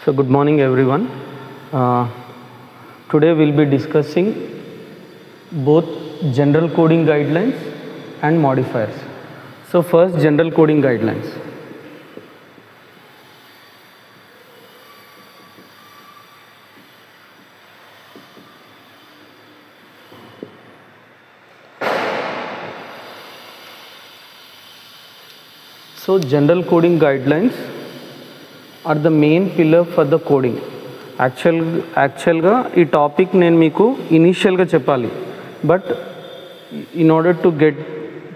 So good morning everyone. Today we'll be discussing both general coding guidelines and modifiers. So first, general coding guidelines. So general coding guidelines are the main pillar for the coding. యాక్చువల్గా ఈ topic నేను మీకు ఇనీషియల్గా చెప్పాలి, but in order to get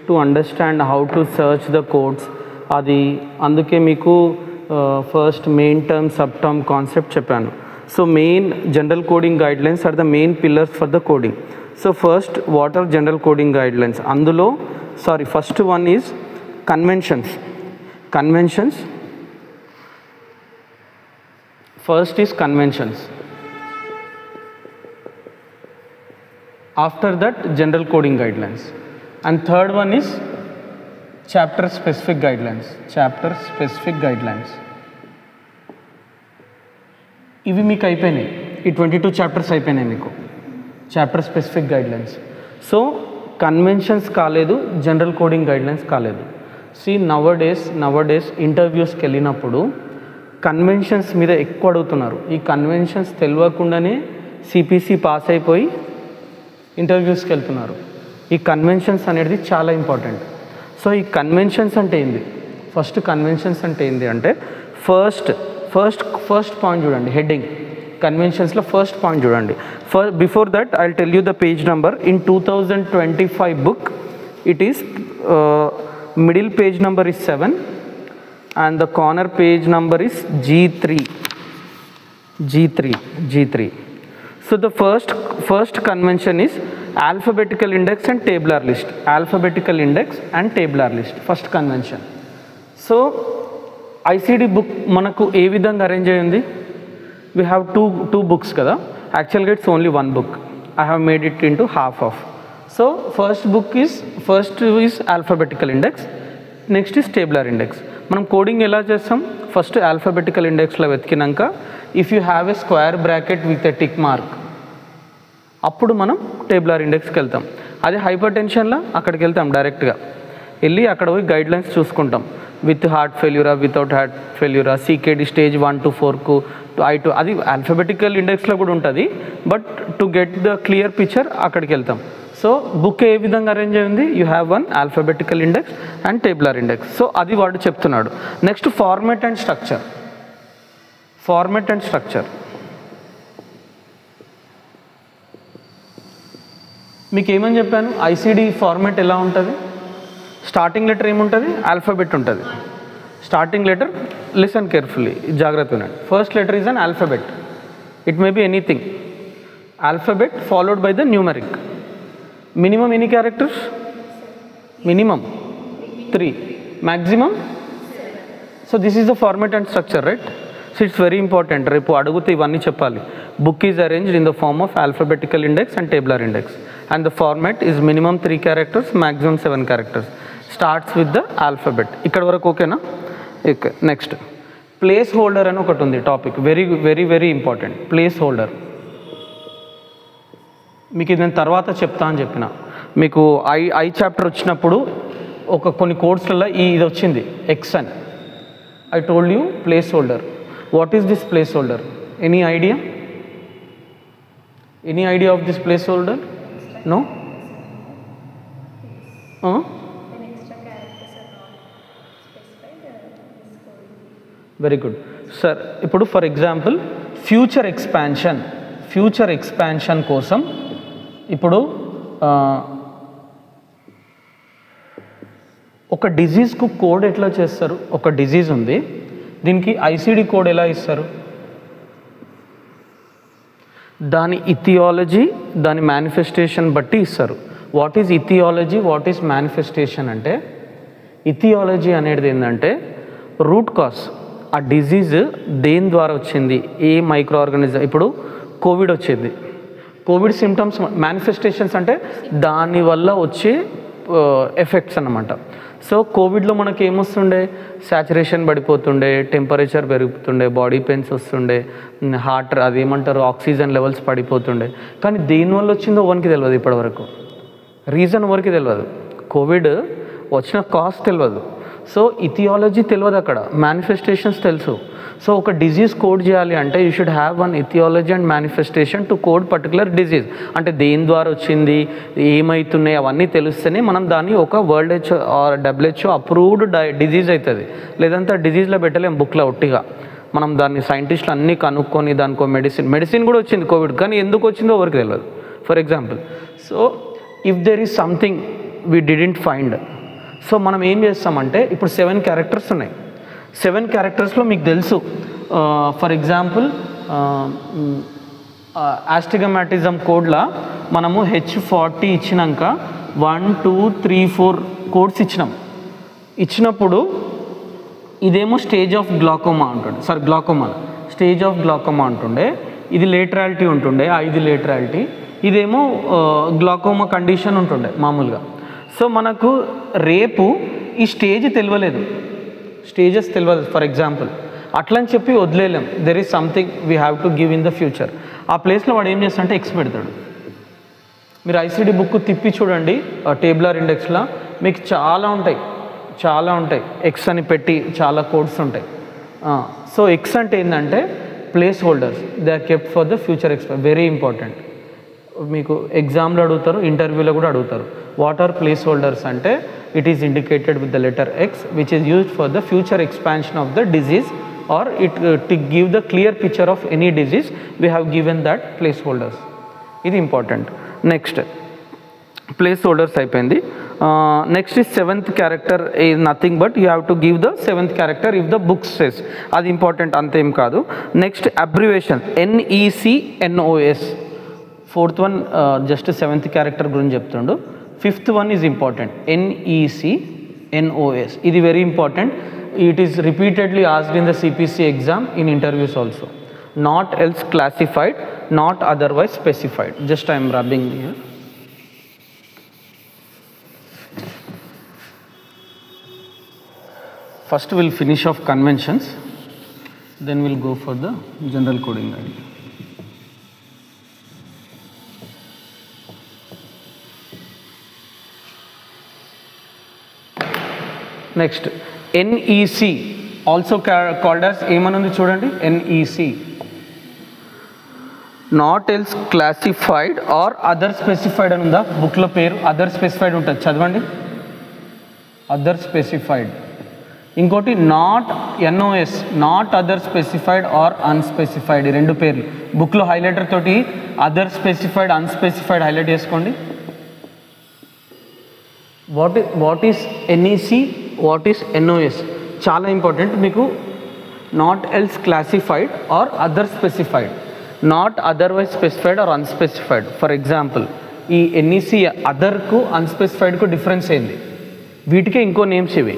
to understand how to search the codes, అది అందుకే మీకు first main term sub term concept చెప్పాను. So main general coding guidelines are the main pillars for the coding. So first, what are general coding guidelines? అందులో first one is conventions. First is conventions. After that, general coding guidelines. And third one is chapter specific guidelines. ఇవి మీకు అయిపోయినాయి, ఈ 22 chapters అయిపోయినాయి మీకు, chapter specific guidelines. So conventions కాలేదు, general coding guidelines కాలేదు. నవడేస్ ఇంటర్వ్యూస్కి వెళ్ళినప్పుడు కన్వెన్షన్స్ మీద ఎక్కువ అడుగుతున్నారు. ఈ కన్వెన్షన్స్ తెలియకుండానే సిపిసి పాస్ అయిపోయి ఇంటర్వ్యూస్కి వెళ్తున్నారు. ఈ కన్వెన్షన్స్ అనేది చాలా ఇంపార్టెంట్. సో ఈ కన్వెన్షన్స్ అంటే ఏంది? కన్వెన్షన్స్ అంటే ఏంది అంటే ఫస్ట్ పాయింట్ చూడండి, హెడ్డింగ్. కన్వెన్షన్స్లో ఫస్ట్ పాయింట్ చూడండి. Before that I will tell you the page number. In 2025 book it is middle page number is 7 and the corner page number is G3. So the first convention is alphabetical index and tabular list. First convention. So ICD book manaku ఏ విధంగా arrange అయ్యింది? We have two books kada. Actually it's only one book. I have made it into half of. So first is alphabetical index, next is tabular index. మనం coding ఎలా చేస్తాం? First alphabetical ఇండెక్స్లో వెతికినాక if you have a square bracket with a tick mark, అప్పుడు మనం tabular ఇండెక్స్కి వెళ్తాం. అదే hyper టెన్షన్లో అక్కడికి వెళ్తాం, డైరెక్ట్గా వెళ్ళి అక్కడ పోయి గైడ్లైన్స్ చూసుకుంటాం. విత్ హార్ట్ ఫెయిల్యూరా, వితౌట్ హార్ట్ ఫెయిల్యూరా, సీకేడి స్టేజ్ 1 to 4కు, I2, అది ఆల్ఫాబెటికల్ ఇండెక్స్లో కూడా ఉంటుంది. But to get the clear picture అక్కడికి వెళ్తాం. సో బుక్ ఏ విధంగా అరేంజ్ అయింది? You have one alphabetical index and tabular index. So అది వాడు చెప్తున్నాడు. Next format and structure. మీకు ఏమని చెప్పాను? ఐసిడి ఫార్మాట్ ఎలా ఉంటుంది? స్టార్టింగ్ లెటర్ ఏముంటుంది? ఆల్ఫాబెట్ ఉంటుంది. స్టార్టింగ్ లెటర్, లిసన్ కేర్ఫుల్లీ, జాగ్రత్త వినండి. First letter is an alphabet. It may be anything. Alphabet followed by the numeric. Minimum ఎన్ని characters? Minimum 3, maximum. So this is the format and structure, right? So it's very important. రేపు అడిగితే ఇవన్నీ చెప్పాలి. Book is arranged in the form of alphabetical index and tabular index, and the format is minimum 3 characters, maximum 7 characters. Starts with the alphabet. ఇక్కడ వరకు ఓకేనా? Okay. Next place holder అని ఒకటి ఉంది topic, very very very important. Place holder మీకు ఇది నేను తర్వాత చెప్తా అని చెప్పిన. మీకు ఐ చాప్టర్ వచ్చినప్పుడు కొన్ని కోర్సులలో ఇది వచ్చింది, ఎక్స్ అని. I told you placeholder. What is this placeholder? Any idea of this placeholder? No? Very good sir. ఇప్పుడు ఫర్ ఎగ్జాంపుల్ ఫ్యూచర్ ఎక్స్పాన్షన్ కోసం ఇప్పుడు ఒక డిజీజ్కు కోడ్ ఎట్లా చేస్తారు? ఒక డిజీజ్ ఉంది, దీనికి ఐసిడి కోడ్ ఎలా ఇస్తారు? దాని ఇథియాలజీ, దాని మేనిఫెస్టేషన్ బట్టి ఇస్తారు. What is aetiology, what is manifestation అంటే, ఇథియాలజీ అనేది ఏంటంటే రూట్ కాజ్, ఆ డిజీజ్ దేని ద్వారా వచ్చింది, ఏ మైక్రో ఆర్గానిజం. ఇప్పుడు కోవిడ్ వచ్చింది, కోవిడ్ సిమ్టమ్స్, మేనిఫెస్టేషన్స్ అంటే దానివల్ల వచ్చే ఎఫెక్ట్స్ అన్నమాట. సో కోవిడ్లో మనకి ఏమొస్తుండే, సాచురేషన్ పడిపోతుండే, టెంపరేచర్ పెరుగుతుండే, బాడీ పెయిన్స్ వస్తుండే, హార్ట్ అదేమంటారు ఆక్సిజన్ లెవెల్స్ పడిపోతుండే. కానీ దేనివల్ల వచ్చిందో ఎవరికి తెలియదు ఇప్పటివరకు, రీజన్ ఎవరికి తెలియదు, కోవిడ్ వచ్చిన కాస్ట్ తెలియదు. సో ఇథియాలజీ తెలియదు, అక్కడ మేనిఫెస్టేషన్స్ తెలుసు. సో ఒక డిజీజ్ కోడ్ చేయాలి అంటే you should have one aetiology and manifestation to code particular disease. అంటే దేని ద్వారా వచ్చింది, ఏమవుతున్నాయి అవన్నీ తెలిస్తేనే మనం దాన్ని ఒక world H O or WHO approved disease అవుతుంది. లేదంటే డిజీజ్లో పెట్టలేం బుక్లో ఒట్టిగా. మనం దాన్ని సైంటిస్టులు అన్నీ కనుక్కొని దానికో మెడిసిన్ కూడా వచ్చింది కోవిడ్, కానీ ఎందుకు వచ్చిందో ఎవరికి తెలియదు. For example, so if there is something we didn't find, so మనం ఏం చేస్తామంటే ఇప్పుడు 7 క్యారెక్టర్స్ ఉన్నాయి. 7 క్యారెక్టర్స్లో మీకు తెలుసు, ఫర్ ఎగ్జాంపుల్ ఆస్టిగమాటిజం కోడ్లా మనము H40 ఇచ్చినాక 1 2 3 4 కోడ్స్ ఇచ్చినప్పుడు ఇదేమో స్టేజ్ ఆఫ్ గ్లాకోమా అంటుండే, గ్లాకోమా స్టేజ్ ఆఫ్ గ్లాకోమా అంటుండే, ఇది లేటరాలిటీ ఉంటుండే, ఇది లేటరాలిటీ, ఇదేమో గ్లాకోమా కండిషన్ ఉంటుండే మామూలుగా. సో మనకు రేపు ఈ స్టేజ్ తెలియలేదు, స్టేజెస్ తెలియదు ఫర్ ఎగ్జాంపుల్, అట్లా అని చెప్పి వదిలేలేం. There is something we have to give in the future. ఆ ప్లేస్లో వాడు ఏం చేస్తాడంటే ఎక్స్ పెడతాడు. మీరు ICD బుక్ తిప్పి చూడండి, టేబులర్ ఇండెక్స్లో మీకు చాలా ఉంటాయి ఎక్స్ అని పెట్టి చాలా కోడ్స్ ఉంటాయి. సో ఎక్స్ అంటే ఏంటంటే placeholders, they are kept for the future very important. మీకు ఎగ్జామ్లో అడుగుతారు, ఇంటర్వ్యూలో కూడా అడుగుతారు. వాట్ ఆర్ ప్లేస్ హోల్డర్స్ అంటే it is indicated with the letter X which is used for the future expansion of the disease or it to give the clear picture of any disease we have given that placeholders. ఇది important. Next placeholders అయిపోయింది. Next is 7th character is nothing but you have to give the 7th character if the book says, అది important అంతేం కాదు. Next abbreviation NECNOS. 4th one just 7th character గురించి చెప్తుండు. 5th one is important, NECNOS. ఇది very important. It is repeatedly asked in the CPC exam, in interviews also. Not else classified, not otherwise specified. Just I'm rubbing here. First we'll finish off conventions, then we'll go for the general coding idea. Next, NEC, also called as ఏమనుంది చూడండి, NEC, not else classified or other specified అని ఉందా బుక్లో పేరు. Other specified ఉంటుంది, చదవండి. Other specified. ఇంకోటి not NOS, not other specified or unspecified. ఈ 2 పేర్లు బుక్లో హైలైటర్ తోటి అదర్ స్పెసిఫైడ్, అన్స్పెసిఫైడ్ హైలైట్ చేసుకోండి. What is NEC, what is NOS, చాలా ఇంపార్టెంట్ మీకు. Not else classified or other specified, not otherwise specified or unspecified. For example ఈ NEC అదర్కు అన్స్పెసిఫైడ్కు డిఫరెన్స్ ఏంది, వీటికే ఇంకో నేమ్స్ ఇవి.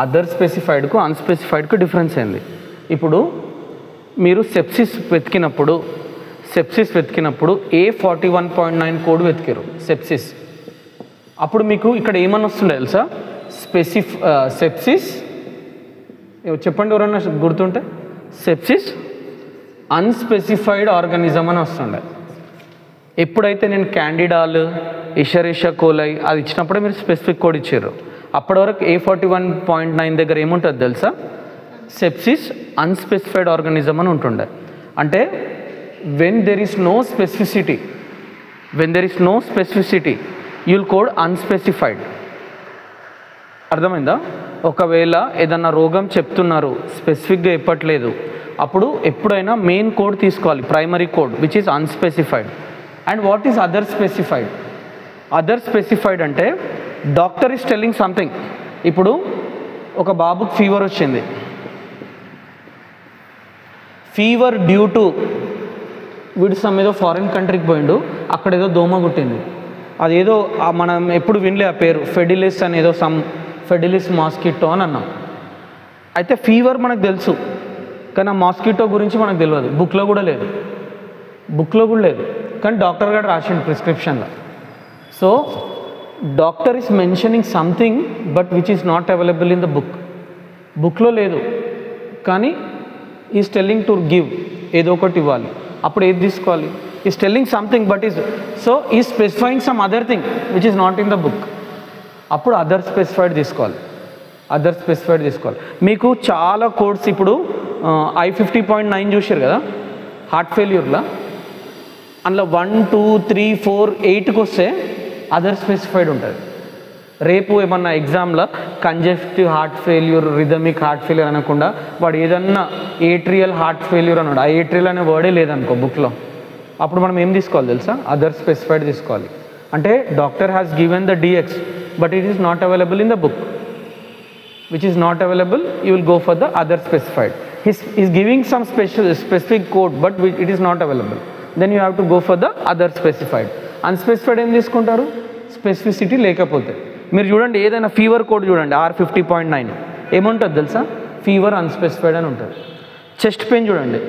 అదర్ స్పెసిఫైడ్కు అన్స్పెసిఫైడ్కు డిఫరెన్స్ ఏంది. ఇప్పుడు మీరు సెప్సిస్ వెతికినప్పుడు A41.9 కోడ్ వెతికారు సెప్సిస్, అప్పుడు మీకు ఇక్కడ ఏమని వస్తుండే తెలుసా, సెప్సిస్ చెప్పండి ఎవరన్నా గుర్తుంటే, సెప్సిస్ అన్స్పెసిఫైడ్ ఆర్గానిజం అని వస్తుండే. ఎప్పుడైతే నేను క్యాండిడాల్, ఇషరేషియా కోలై అది ఇచ్చినప్పుడే మీరు స్పెసిఫిక్ కోడ్ ఇచ్చారు. అప్పటి వరకు A41.9 దగ్గర ఏముంటుంది తెలుసా, సెప్సిస్ అన్స్పెసిఫైడ్ ఆర్గానిజం అని ఉంటుండే. అంటే when there is no specificity you'll code unspecified. అర్థమైందా? ఒకవేళ ఏదన్నా రోగం చెప్తున్నారు స్పెసిఫిక్గా చెప్పట్లేదు, అప్పుడు ఎప్పుడైనా మెయిన్ కోడ్ తీసుకోవాలి, primary code which is unspecified. And what is other specified? Other specified అంటే డాక్టర్ ఈస్ టెల్లింగ్ సంథింగ్. ఇప్పుడు ఒక బాబుకి ఫీవర్ వచ్చింది, ఫీవర్ డ్యూ టు వీడు సమ్ ఏదో ఫారిన్ కంట్రీకి పోయిండు, అక్కడ ఏదో దోమ కుట్టింది, అదేదో మనం ఎప్పుడు వినలే ఆ పేరు, ఫెడిలిస్ అనేదో ఫెడిలిస్ మాస్కిటో అని అన్నాం. అయితే ఫీవర్ మనకు తెలుసు, కానీ ఆ మాస్కిటో గురించి మనకు తెలియదు, బుక్లో కూడా లేదు, కానీ డాక్టర్ గారు రాసిండు ప్రిస్క్రిప్షన్లో. So doctor is mentioning something but which is not available in the book. బుక్లో లేదు కానీ ఈజ్ టెల్లింగ్ టు గివ్, ఏదో ఒకటి ఇవ్వాలి. అప్పుడు ఏది తీసుకోవాలి? Is telling something but is, so ఈ specifying some other thing which is not in the book. అప్పుడు అదర్ స్పెసిఫైడ్ తీసుకోవాలి. అదర్ స్పెసిఫైడ్ తీసుకోవాలి. మీకు చాలా కోడ్స్ ఇప్పుడు I50.9 చూసారు కదా హార్ట్ ఫెయిల్యూర్లో, అందులో 1, 2, 3, 4, 8కి వస్తే అదర్ స్పెసిఫైడ్ ఉంటుంది. రేపు ఏమన్నా ఎగ్జామ్లో congestive heart failure, rhythmic heart failure అనకుండా వాడు ఏదన్నా ఏట్రియల్ హార్ట్ ఫెయిల్యూర్ అన్నాడు, ఆ ఏట్రియల్ అనే వర్డే లేదనుకో బుక్లో, అప్పుడు మనం ఏం తీసుకోవాలి తెలుసా? అదర్ స్పెసిఫైడ్ తీసుకోవాలి. అంటే doctor has given the DX but it is not available in the book. Which is not available, you will go for the other specified. He's giving some specific code but it is not available, then you have to go for the other specified. Unspecified ఏం తీసుకుంటారు? Specificity లేకపోతే. మీరు చూడండి ఏదైనా fever code చూడండి R50.9 ఏముంటుంది తెలుసా? Fever unspecified అని ఉంటుంది. చెస్ట్ పెయిన్ చూడండి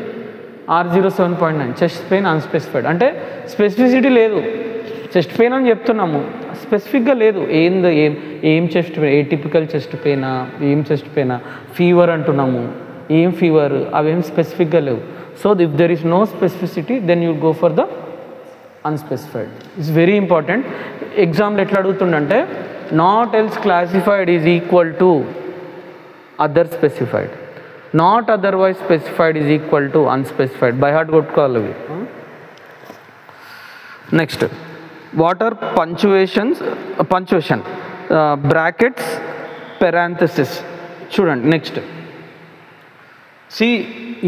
R07.9 చెస్ట్ పెయిన్ అన్స్పెసిఫైడ్. అంటే స్పెసిఫిసిటీ లేదు. చెస్ట్ పెయిన్ అని చెప్తున్నాము, స్పెసిఫిక్గా లేదు. ఏం చెస్ట్ పెయిన్, ఏటిపికల్ చెస్ట్ పెయినా, ఏం చెస్ట్ పెయినా, ఫీవర్ అంటున్నాము, ఏం ఫీవర్, అవేం స్పెసిఫిక్గా లేవు. So if there is no specificity then you go for the unspecified. It's very important. ఎగ్జామ్లో ఎట్లా అడుగుతుండంటే not else classified is equal to other specified, not otherwise specified is equal to unspecified. By heart కొట్టుకోవాలి అవి. Next what are punctuation, brackets, parenthesis. చూడండి next.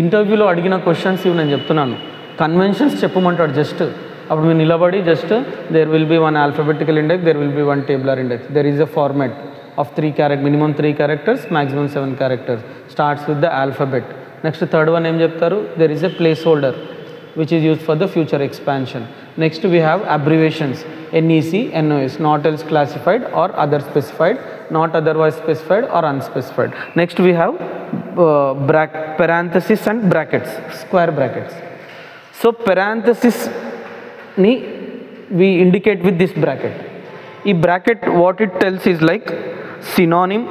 ఇంటర్వ్యూలో అడిగిన questions ఇవి నేను చెప్తున్నాను. కన్వెన్షన్స్ చెప్పమంటాడు జస్ట్, అప్పుడు మీరు నిలబడి just there will be 1 alphabetical index, there will be 1 tabular index, there is a format of 3 characters, minimum 3 characters, maximum 7 characters, starts with the alphabet. Next third one ఏం చెప్తారు? There is a placeholder which is used for the future expansion. Next we have abbreviations NEC, NOS, not else classified or other specified, not otherwise specified or unspecified. Next we have parenthesis and brackets, square brackets. So parenthesis ni we indicate with this bracket. Ee bracket what it tells is like synonym,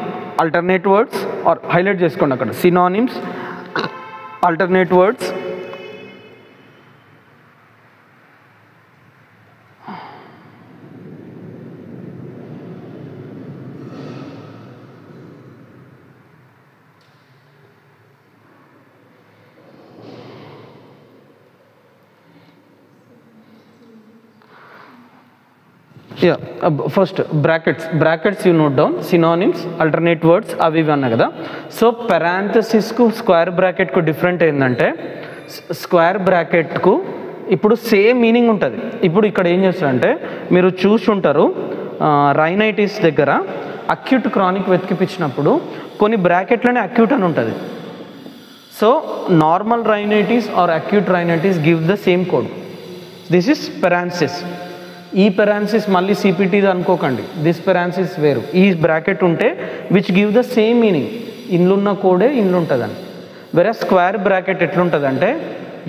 alternate words, or highlight cheskondi akkada synonyms, alternate words, first brackets you note down, synonyms, alternate words అవి ఇవి అన్నా కదా. So పెరాంథసిస్కు square బ్రాకెట్కు different ఏంటంటే square బ్రాకెట్కు ఇప్పుడు same meaning ఉంటుంది. ఇప్పుడు ఇక్కడ ఏం చేస్తారంటే మీరు చూసుంటారు రైనైటిస్ దగ్గర అక్యూట్ క్రానిక్ వెతికిపించినప్పుడు కొన్ని బ్రాకెట్లోనే అక్యూట్ అని ఉంటుంది. So normal rhinitis or acute rhinitis give the same code. This is parenthesis. ఈ పెరాన్సిస్ మళ్ళీ సిపిటీది అనుకోకండి, దిస్ పెరాన్సిస్ వేరు. ఈ బ్రాకెట్ ఉంటే which give the same meaning, ఇండ్లున్న కోడే ఇండ్లు ఉంటుందని. వేరే స్క్వేర్ బ్రాకెట్ ఎట్లుంటుందంటే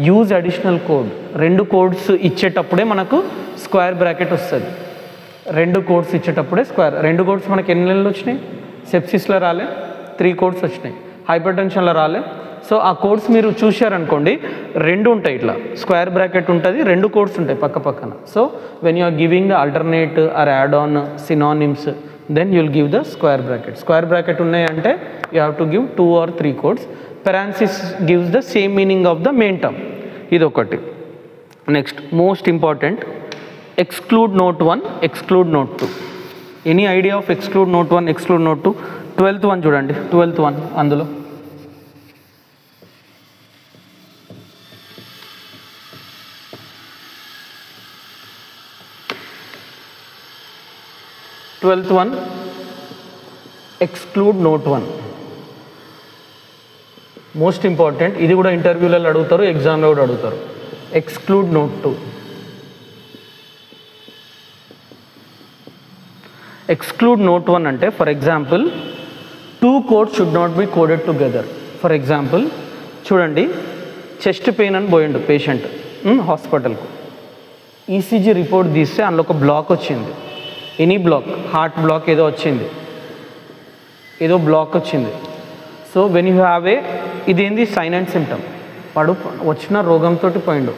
యూజ్ అడిషనల్ కోడ్. 2 కోడ్స్ ఇచ్చేటప్పుడే మనకు స్క్వేర్ బ్రాకెట్ వస్తుంది. 2 కోడ్స్ ఇచ్చేటప్పుడే స్క్వేర్. 2 కోడ్స్ మనకి ఎన్ని నెలలు వచ్చినాయి? సెప్సిస్లో రాలే, 3 కోడ్స్ వచ్చినాయి. హైపర్ టెన్షన్లో రాలే. సో ఆ కోడ్స్ మీరు చూశారనుకోండి 2 ఉంటాయి, ఇట్లా స్క్వేర్ బ్రాకెట్ ఉంటుంది, 2 కోడ్స్ ఉంటాయి పక్క పక్కన. So when you are giving the alternate or add on synonyms then you will give the square bracket. Square bracket ఉన్నాయంటే you have to give 2 or 3 codes. Parenthesis gives the same meaning of the main term. ఇది ఒకటి. Next most important, exclude note 1, exclude note 2. Any idea of exclude note 1, exclude note 2? 12th one చూడండి, 12th one అందులో twelfth one exclude note 1. Most important. ఇది కూడా ఇంటర్వ్యూలలో అడుగుతారు, ఎగ్జామ్లో కూడా అడుగుతారు. Exclude note 2. ఎక్స్క్లూడ్ నోట్ 1 అంటే for example 2 codes should not be coded together. For example చూడండి, చెస్ట్ పెయిన్ అని పోయిండు పేషెంట్ హాస్పిటల్కు. ఈసీజీ రిపోర్ట్ తీస్తే అందులో ఒక బ్లాక్ వచ్చింది. ఎనీ బ్లాక్, హార్ట్ బ్లాక్ ఏదో వచ్చింది, ఏదో బ్లాక్ వచ్చింది. సో వెన్ యూ హ్యావ్ ఇదేంది సైన్ అండ్ సిమ్టమ్, వాడు వచ్చిన రోగంతో పోయిండు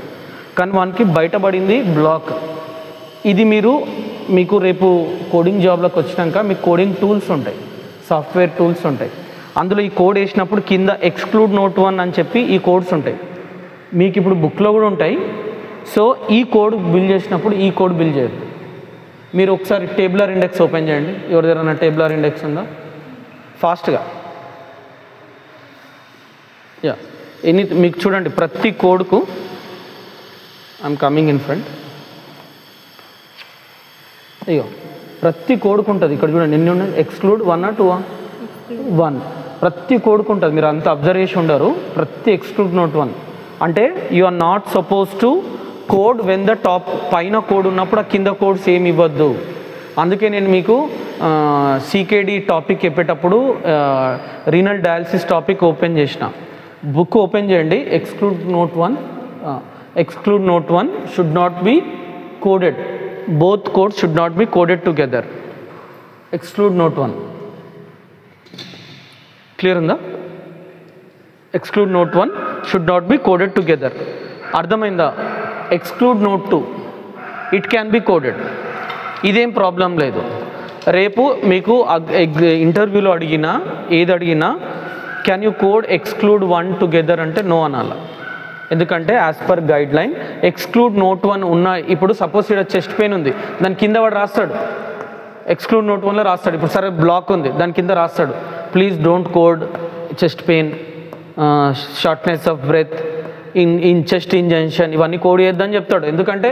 కానీ వానికి బయటపడింది బ్లాక్. ఇది మీకు రేపు కోడింగ్ జాబ్లోకి వచ్చినాక మీకు కోడింగ్ టూల్స్ ఉంటాయి, సాఫ్ట్వేర్ టూల్స్ ఉంటాయి. అందులో ఈ కోడ్ వేసినప్పుడు కింద ఎక్స్క్లూడ్ నోట్ 1 అని చెప్పి ఈ కోడ్స్ ఉంటాయి. మీకు ఇప్పుడు బుక్లో కూడా ఉంటాయి. సో ఈ కోడ్ బిల్ చేసినప్పుడు ఈ కోడ్ బిల్ చేయదు. మీరు ఒకసారి టేబులర్ ఇండెక్స్ ఓపెన్ చేయండి. ఎవరి దగ్గర టేబులర్ ఇండెక్స్ ఉందా? ఫాస్ట్గా యా మీకు చూడండి, ప్రతి కోడ్కు ఐఎమ్ కమింగ్ ఇన్ ఫ్రంట్. అయ్యో ప్రతి కోడ్కు ఉంటుంది. ఇక్కడ చూడండి ఎన్ని ఉన్నాయి, ఎక్స్క్లూడ్ 1 or 2 1. ప్రతి కోడ్కు ఉంటుంది. మీరు అంత అబ్జర్వ్ చేసి ఉండరు. ప్రతి ఎక్స్క్లూడ్ నోట్ 1 అంటే you are not suppose to code when the top పైన కోడ్ ఉన్నప్పుడు ఆ కింద కోడ్ సేమ్ ఇవ్వద్దు. అందుకే నేను మీకు సికేడి టాపిక్ చెప్పేటప్పుడు రీనల్ డయాలసిస్ టాపిక్ ఓపెన్ చేసిన. బుక్ ఓపెన్ చేయండి. Exclude note 1 should not be coded. Both codes should not be coded together. Exclude note 1 clear ఉందా? Exclude note 1 should not be coded together. అర్థమైందా? Exclude note 2 it can be coded. ఇదేం problem లేదు. రేపు మీకు ఇంటర్వ్యూలో ఏది అడిగినా can you code exclude 1 together అంటే నో అనాల. ఎందుకంటే as per guide line exclude note 1 ఉన్న, ఇప్పుడు సపోజ్ ఇక్కడ చెస్ట్ పెయిన్ ఉంది, దాని కింద వాడు రాస్తాడు ఎక్స్క్లూడ్ నోట్ 1లో రాస్తాడు. ఇప్పుడు సరే బ్లాక్ ఉంది, దాని కింద రాస్తాడు please don't code chest pain, shortness of breath, in chest injection, ఇవన్నీ కోడ్ చేయొద్దని చెప్తాడు. ఎందుకంటే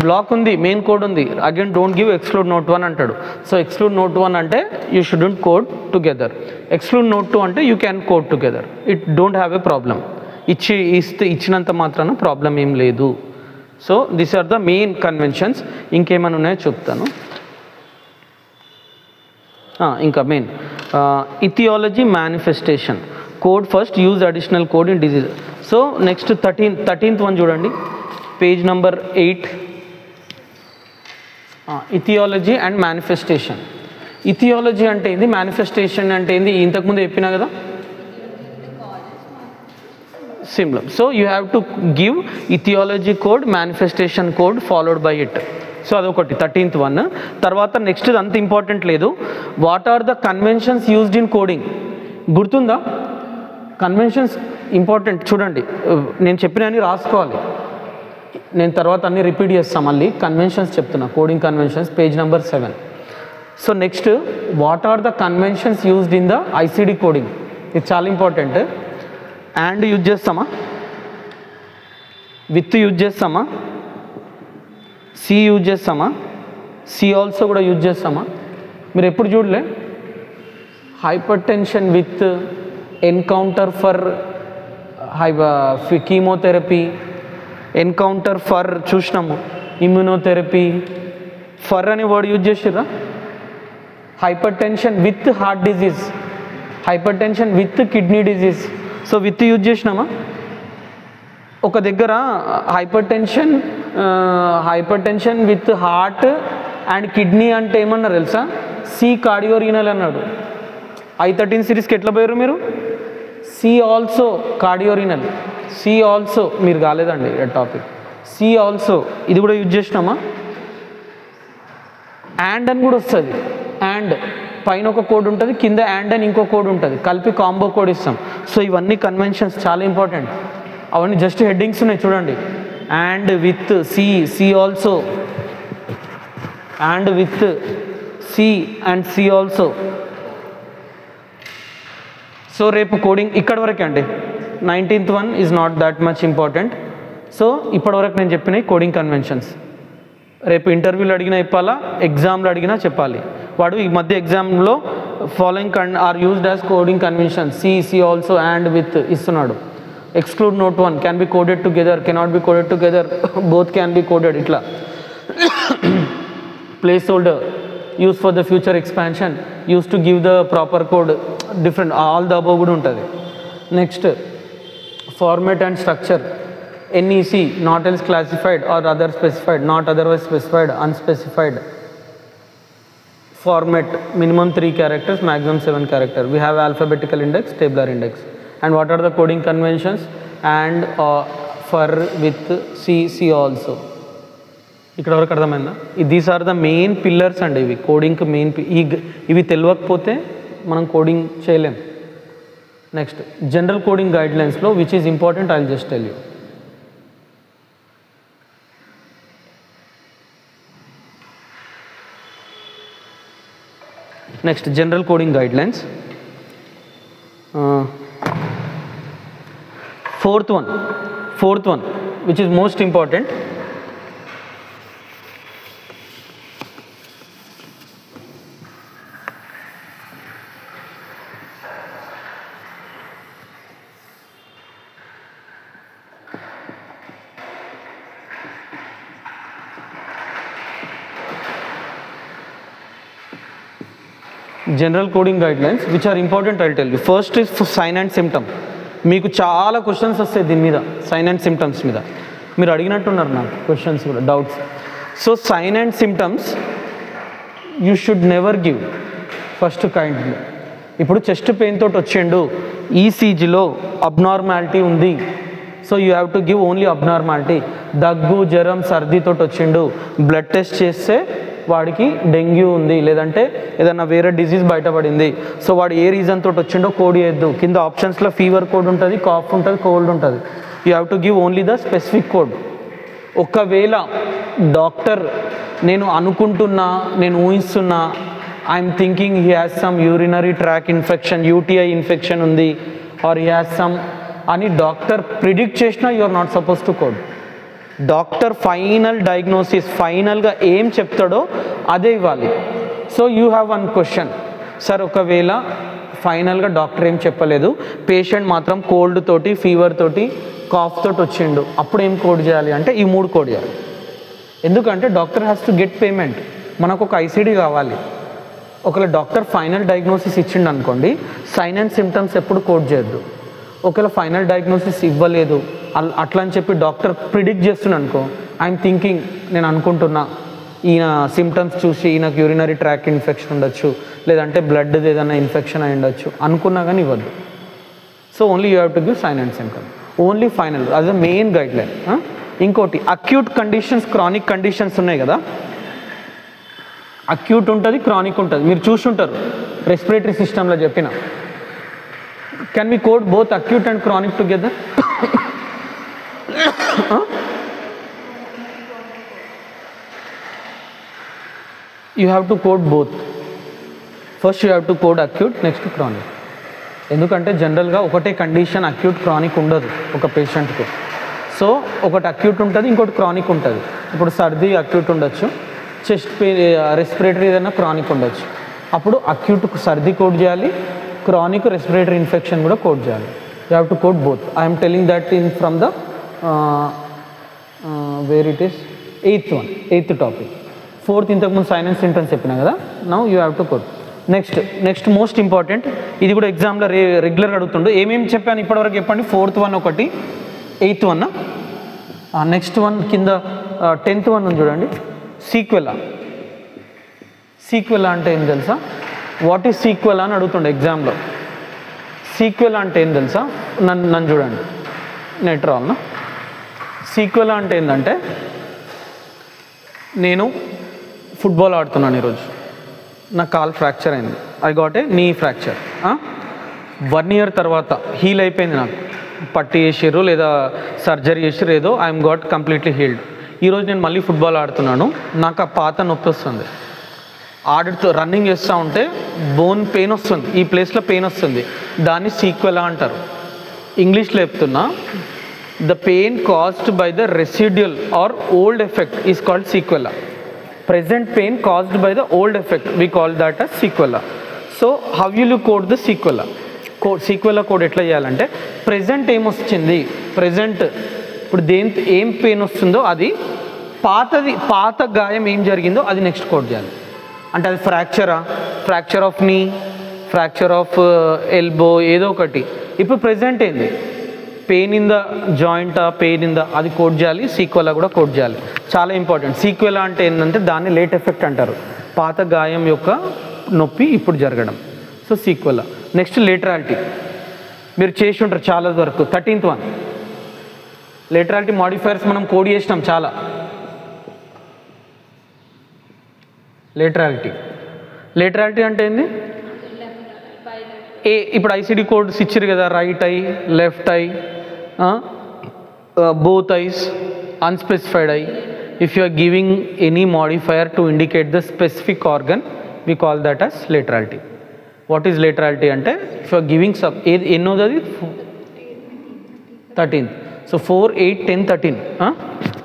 బ్లాక్ ఉంది, మెయిన్ కోడ్ ఉంది. Again don't give exclude note 1 అంటాడు. సో ఎక్స్క్లూడ్ నోట్ 1 అంటే you shouldn't code together. Exclude note 2 అంటే you can code together. It don't have a problem. ఇచ్చినంత మాత్రాన ప్రాబ్లం ఏం లేదు. So this are the main conventions. ఇంకేమైనా ఉన్నాయో చెప్తాను. ఇంకా main ఇథియాలజీ manifestation code first use additional code in disease. So next 13th one చూడండి, page number 8. Aetiology and manifestation. Aetiology అంటే ఏంది, మేనిఫెస్టేషన్ అంటే ఏంది, ఇంతకుముందు చెప్పినా కదా, similar. So you have to give aetiology code, manifestation code followed by it. So అదొకటి 13th one. తర్వాత నెక్స్ట్ అంత ఇంపార్టెంట్ లేదు. What are the conventions used in coding? గుర్తుందా? Conventions important. చూడండి నేను చెప్పినవన్నీ రాసుకోవాలి. నేను తర్వాత అన్ని రిపీట్ చేస్తాను. మళ్ళీ కన్వెన్షన్స్ చెప్తున్నా, coding conventions, page number 7. So next what are the conventions used in the ICD coding? ఇది చాలా ఇంపార్టెంట్. అండ్ యూజ్ చేస్తామా, విత్ యూజ్ చేస్తామా, సి యూజ్ చేస్తామా, సి ఆల్సో కూడా యూజ్ చేస్తామా? మీరు ఎప్పుడు చూడలే hypertension with encounter for chemotherapy, encounter for చూసినాము, ఇమ్యూనోథెరపీ, ఫర్ అనే వర్డ్ యూజ్ చేసిర్రా? Hypertension with heart disease, hypertension with kidney disease. So with use చేసినామా? ఒక దగ్గర hyper tension with heart and kidney అంటే ఏమన్నారు తెలుసా? C కార్డియోరీనల్ అన్నాడు. I13 సిరీస్కి ఎట్లా పోయారు మీరు? See also cardiorenal, see also. మీరు కాలేదండి టాపిక్. సి ఆల్సో ఇది కూడా యూజ్ చేసినామా? అండ్ అని కూడా వస్తుంది. అండ్ పైన ఒక కోడ్ ఉంటుంది, కింద అండ్ అని ఇంకో కోడ్ ఉంటుంది, కలిపి కాంబో కోడ్ ఇస్తాం. సో ఇవన్నీ కన్వెన్షన్స్ చాలా ఇంపార్టెంట్. అవన్నీ జస్ట్ హెడ్డింగ్స్ ఉన్నాయి చూడండి. And with C, C also, and with C and C also. So రేపు కోడింగ్ ఇక్కడ వరకే అండి. 19th one is not that much important. So ఇప్పటివరకు నేను చెప్పిన కోడింగ్ కన్వెన్షన్స్. రేపు ఇంటర్వ్యూలో అడిగినా చెప్పాలా, ఎగ్జామ్లో అడిగినా చెప్పాలి. వాడు ఈ మధ్య ఎగ్జామ్లో following are used as coding convention, see, C also, and with ఇస్తున్నాడు. Exclude note 1 can be coded together, cannot be coded together, both can be coded. ఇట్లా placeholder use for the future expansion, use to give the proper code, different all the above కూడా ఉంటుంది. Next format and structure, NEC not else classified or other specified, not otherwise specified, unspecified. format minimum 3 characters, maximum 7 characters. We have alphabetical index, tabular index. And what are the coding conventions? And for with C also. ఇక్కడ వరకు అర్థమైందా? These are the main pillars అండి ఇవి కోడింగ్కి main. ఇవి తెలియకపోతే మనం coding చేయలేం. నెక్స్ట్ జనరల్ కోడింగ్ గైడ్లైన్స్లో which is important I will just tell you. Next general coding guidelines. Fourth one which is most important. General coding guidelines which are important I will tell you. First is sign and symptom. మీకు చాలా questions వస్తాయి దీని మీద, sign and symptoms మీద. మీరు అడిగినట్టున్నారు నాకు questions కూడా, doubts. So sign and symptoms you should never give first kindly. ఇప్పుడు చెస్ట్ పెయిన్ తోటి వచ్చిండు, ఈసీజీలో అబ్నార్మాలిటీ ఉంది, so you have to give only abnormality. దగ్గు జ్వరం సర్దితోటి వచ్చిండు, బ్లడ్ టెస్ట్ చేస్తే వాడికి డెంగ్యూ ఉంది లేదంటే ఏదన్నా వేరే డిజీజ్ బయటపడింది, సో వాడు ఏ రీజన్ తోటి వచ్చిండో కోడ్ చేయొద్దు. కింద ఆప్షన్స్లో ఫీవర్ కోడ్ ఉంటుంది, కాఫ్ ఉంటుంది, కోల్డ్ ఉంటుంది. You have to give only the specific code. ఒకవేళ డాక్టర్ నేను అనుకుంటున్నా, నేను ఊహిస్తున్నా, I'm thinking he has some urinary tract infection, UTI infection ఉంది, ఆర్ హీ హ్యాస్ సమ్ అని డాక్టర్ ప్రిడిక్ట్ చేసినా you are not suppose to code. Doctor final diagnosis, ఫైనల్గా ఏం చెప్తాడో అదే ఇవ్వాలి. So you have one question, sir ఒకవేళ ఫైనల్గా డాక్టర్ ఏం చెప్పలేదు, పేషెంట్ మాత్రం కోల్డ్ తోటి, ఫీవర్ తోటి, కాఫ్ తోటి వచ్చిండు, అప్పుడు ఏం కోడ్ చేయాలి అంటే ఈ 3 కోడ్ చేయాలి. ఎందుకంటే doctor has to get payment. మనకు ఒక ఐసీడీ కావాలి. ఒకవేళ డాక్టర్ ఫైనల్ డయాగ్నోసిస్ ఇచ్చిండు అనుకోండి, సైన్ అండ్ సిమ్టమ్స్ ఎప్పుడు కోడ్ చేయొద్దు. ఒకవేళ ఫైనల్ డయాగ్నోసిస్ ఇవ్వలేదు అట్లా అని చెప్పి డాక్టర్ ప్రిడిక్ట్ చేస్తున్నాను అనుకో, ఐఎమ్ థింకింగ్, నేను అనుకుంటున్నా ఈయన సిమ్టమ్స్ చూసి ఈయనకు యూరినరీ ట్రాక్ ఇన్ఫెక్షన్ ఉండొచ్చు, లేదంటే బ్లడ్ ఏదైనా ఇన్ఫెక్షన్ అయి ఉండొచ్చు అనుకున్నా కానీ ఇవ్వద్దు. So only you have to give sign and symptom, only final as a main guideline. ఇంకోటి అక్యూట్ కండిషన్స్, క్రానిక్ కండిషన్స్ ఉన్నాయి కదా, అక్యూట్ ఉంటుంది, క్రానిక్ ఉంటుంది. మీరు చూసుంటారు రెస్పిరేటరీ సిస్టంలో చెప్పిన. Can we code both acute and chronic together? You have to code both. First you have to code acute, next chronic. ఎందుకంటే జనరల్గా ఒకటే కండిషన్ అక్యూట్ క్రానిక్ ఉండదు ఒక పేషెంట్కి. సో ఒకటి అక్యూట్ ఉంటుంది, ఇంకోటి క్రానిక్ ఉంటుంది. ఇప్పుడు సర్ది అక్యూట్ ఉండొచ్చు, చెస్ట్ పెయిన్ రెస్పిరేటరీ ఏదైనా క్రానిక్ ఉండొచ్చు. అప్పుడు అక్యూట్ సర్ది కోడ్ చేయాలి, క్రానిక్ రెస్పిరేటరీ ఇన్ఫెక్షన్ కూడా కోడ్ చేయాలి. You have to code both. I'm telling that in from the wear it is eighth topic. 4th ఇంతకుముందు సైన్ అండ్ సిమ్టమ్స్ చెప్పినా కదా, now you have to code. Next most important, ఇది కూడా ఎగ్జామ్లో రెగ్యులర్గా అడుగుతుండు. ఏమేమి చెప్పాను ఇప్పటివరకు చెప్పండి. 4th వన్ ఒకటి, 8th వన్, నెక్స్ట్ వన్ కింద 10th వన్ ఉంది చూడండి, సీక్వెలా. సీక్వెలా అంటే ఏం తెలుసా? వాట్ ఈజ్ సీక్వెలా అని అడుగుతుండే ఎగ్జామ్లో. సీక్వెలా అంటే ఏం తెలుసా? నన్ను చూడండి, నెట్ రావాలన్నా. సీక్వెలా అంటే ఏంటంటే, నేను ఫుట్బాల్ ఆడుతున్నాను ఈరోజు, నా కాల్ ఫ్రాక్చర్ అయింది, ఐ గాట్ ఏ నీ ఫ్రాక్చర్. 1 year తర్వాత హీల్ అయిపోయింది, నాకు పట్టి చేసిర్రు లేదా సర్జరీ చేసిర్రు ఏదో, ఐఎమ్ గాట్ కంప్లీట్లీ హీల్డ్. ఈరోజు నేను మళ్ళీ ఫుట్బాల్ ఆడుతున్నాను, నాకు ఆ పాత నొప్పి వస్తుంది. ఆడుతూ రన్నింగ్ చేస్తూ ఉంటే బోన్ పెయిన్ వస్తుంది, ఈ ప్లేస్లో పెయిన్ వస్తుంది, దాన్ని సీక్వెలా అంటారు. ఇంగ్లీష్లో చెప్తున్నా, the pain caused by the residual or old effect is called sequela. Present pain caused by the old effect, we call that as sequela. So how will you code the sequela? Sequela code ఎట్లా చేయాలంటే, present ఏమొచ్చింది, present ఇప్పుడు ఏం pain వస్తుందో అది, పాత గాయం ఏం జరిగిందో అది నెక్స్ట్ కోడ్ చేయాలి. అంటే అది fracture of knee, fracture of elbow, ఏదో ఒకటి. ఇప్పుడు ప్రెజెంట్ ఏంది, పెయిన్ ఇన్ ద జాయింటా, పెయిన్ ఇన్ ద, అది కోడ్ చేయాలి. సీక్వెలా కూడా కోడ్ చేయాలి, చాలా ఇంపార్టెంట్. సీక్వెలా అంటే ఏంటంటే దాన్ని లేట్ ఎఫెక్ట్ అంటారు. పాత గాయం యొక్క నొప్పి ఇప్పుడు జరగడం. సో సీక్వెలా. నెక్స్ట్ లేటరాలిటీ, మీరు చేసి ఉంటారు చాలా వరకు. 13th వన్ లేటరాలిటీ మాడిఫైయర్స్ మనం కోడ్ చేసినాం చాలా. లేటరాలిటీ అంటే ఏంది? ఇప్పుడు ఐసిడి కోడ్స్ ఇచ్చారు కదా, right I, left I, both eyes, unspecified eye. If you are giving any modifier to indicate the specific organ, we call that as laterality. What is laterality ante? If you are giving some ennodadi 13th, so 4 8 10 13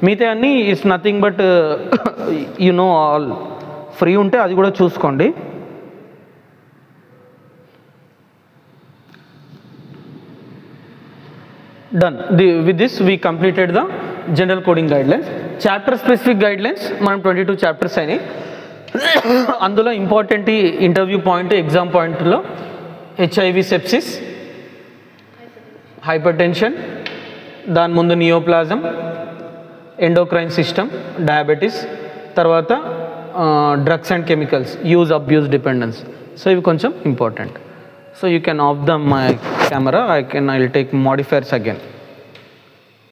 మిగతా అన్ని is nothing but you know all free ఉంటే అది కూడా చూసుకోండి. Done. With this we completed the general coding guidelines. Chapter specific guidelines మనం 22 chapters అయినాయి. అందులో important interview point, exam పాయింట్లో హెచ్ఐవి సెప్సిస్, హైపర్ టెన్షన్, దాని ముందు నియోప్లాజం, ఎండోక్రైన్ సిస్టమ్, డయాబెటీస్, తర్వాత drugs and chemicals, use abuse dependence. So ఇవి కొంచెం important. So you can off the my camera, I will take modifiers again.